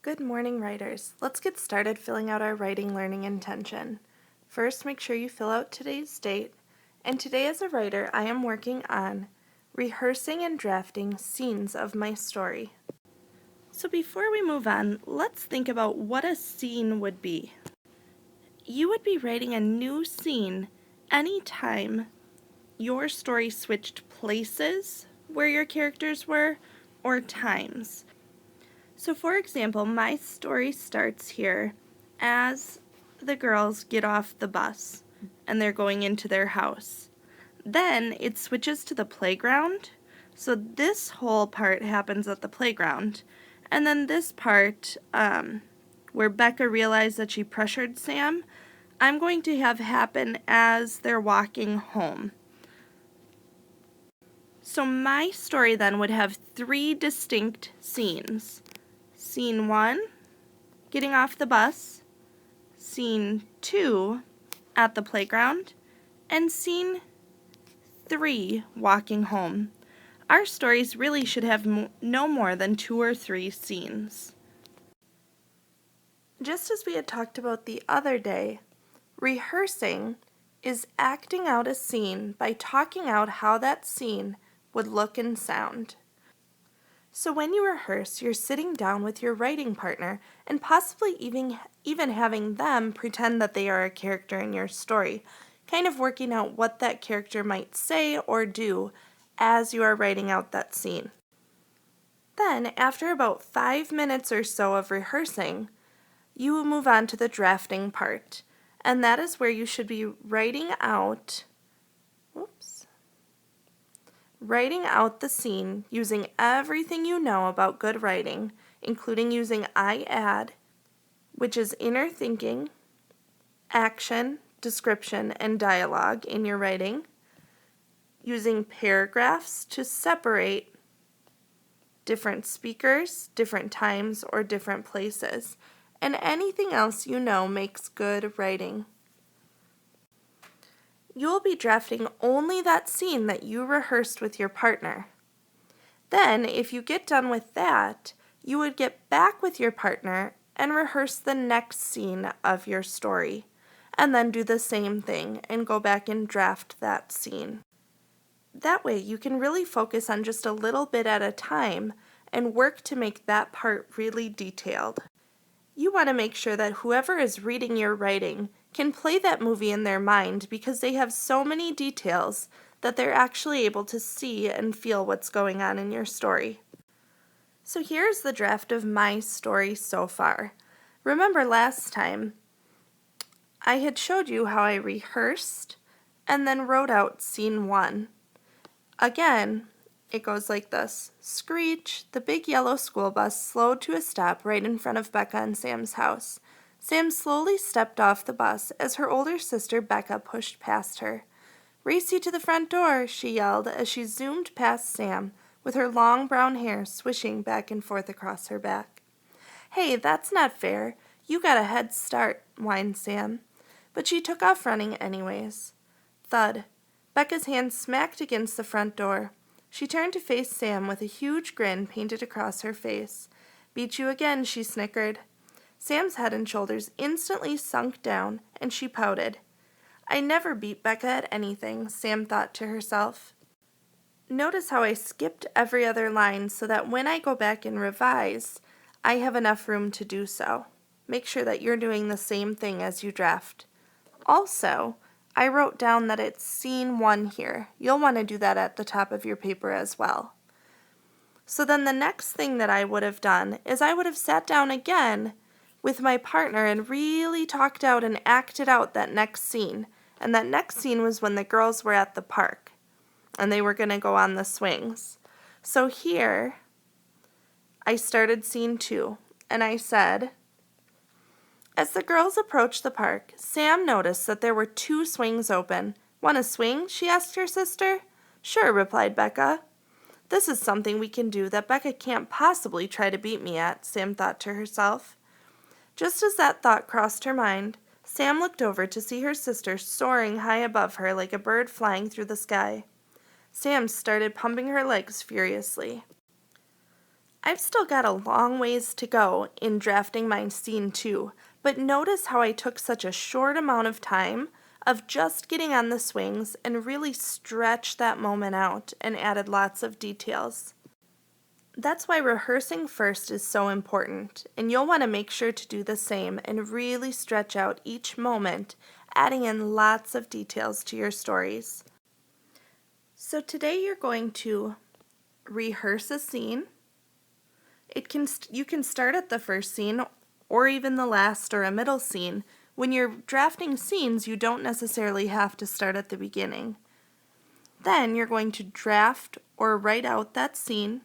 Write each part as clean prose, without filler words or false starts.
Good morning, writers. Let's get started filling out our writing learning intention. First, make sure you fill out today's date. And today as a writer, I am working on rehearsing and drafting scenes of my story. So before we move on, let's think about what a scene would be. You would be writing a new scene anytime your story switched places where your characters were or times. So for example, my story starts here as the girls get off the bus and they're going into their house. Then it switches to the playground. So this whole part happens at the playground. And then this part, where Becca realized that she pressured Sam, I'm going to have happen as they're walking home. So my story then would have 3 distinct scenes. Scene 1, getting off the bus. Scene 2, at the playground. And scene 3, walking home. Our stories really should have no more than 2 or 3 scenes. Just as we had talked about the other day, rehearsing is acting out a scene by talking out how that scene would look and sound. So when you rehearse, you're sitting down with your writing partner and possibly even having them pretend that they are a character in your story, kind of working out what that character might say or do as you are writing out that scene. Then, after about 5 minutes or so of rehearsing, you will move on to the drafting part, and that is where you should be writing out the scene using everything you know about good writing, including using I add, which is inner thinking, action, description, and dialogue in your writing, using paragraphs to separate different speakers, different times, or different places, and anything else you know makes good writing. You'll be drafting only that scene that you rehearsed with your partner. Then, if you get done with that, you would get back with your partner and rehearse the next scene of your story, and then do the same thing and go back and draft that scene. That way, you can really focus on just a little bit at a time and work to make that part really detailed. You want to make sure that whoever is reading your writing can play that movie in their mind because they have so many details that they're actually able to see and feel what's going on in your story. So here's the draft of my story so far. Remember last time, I had showed you how I rehearsed and then wrote out scene 1. Again, it goes like this. Screech, the big yellow school bus slowed to a stop right in front of Becca and Sam's house. Sam slowly stepped off the bus as her older sister Becca pushed past her. "Race you to the front door," she yelled as she zoomed past Sam, with her long brown hair swishing back and forth across her back. "Hey, that's not fair. You got a head start," whined Sam. But she took off running anyways. Thud. Becca's hand smacked against the front door. She turned to face Sam with a huge grin painted across her face. "Beat you again," she snickered. Sam's head and shoulders instantly sunk down, and she pouted. "I never beat Becca at anything," Sam thought to herself. Notice how I skipped every other line so that when I go back and revise, I have enough room to do so. Make sure that you're doing the same thing as you draft. Also, I wrote down that it's scene 1 here. You'll want to do that at the top of your paper as well. So then the next thing that I would have done is I would have sat down again with my partner and really talked out and acted out that next scene. And that next scene was when the girls were at the park and they were going to go on the swings. So here, I started scene 2 and I said, "As the girls approached the park, Sam noticed that there were 2 swings open. 'Want a swing?' she asked her sister. 'Sure,' replied Becca. This is something we can do that Becca can't possibly try to beat me at," Sam thought to herself. Just as that thought crossed her mind, Sam looked over to see her sister soaring high above her like a bird flying through the sky. Sam started pumping her legs furiously. I've still got a long ways to go in drafting my scene too, but notice how I took such a short amount of time of just getting on the swings and really stretched that moment out and added lots of details. That's why rehearsing first is so important, and you'll want to make sure to do the same and really stretch out each moment, adding in lots of details to your stories. So today you're going to rehearse a scene. You can start at the first scene or even the last or a middle scene. When you're drafting scenes, you don't necessarily have to start at the beginning. Then you're going to draft or write out that scene,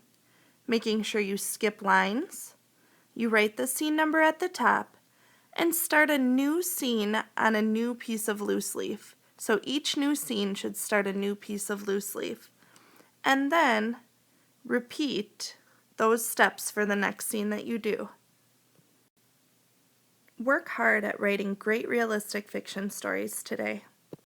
making sure you skip lines. You write the scene number at the top and start a new scene on a new piece of loose leaf. So each new scene should start a new piece of loose leaf. And then repeat those steps for the next scene that you do. Work hard at writing great realistic fiction stories today.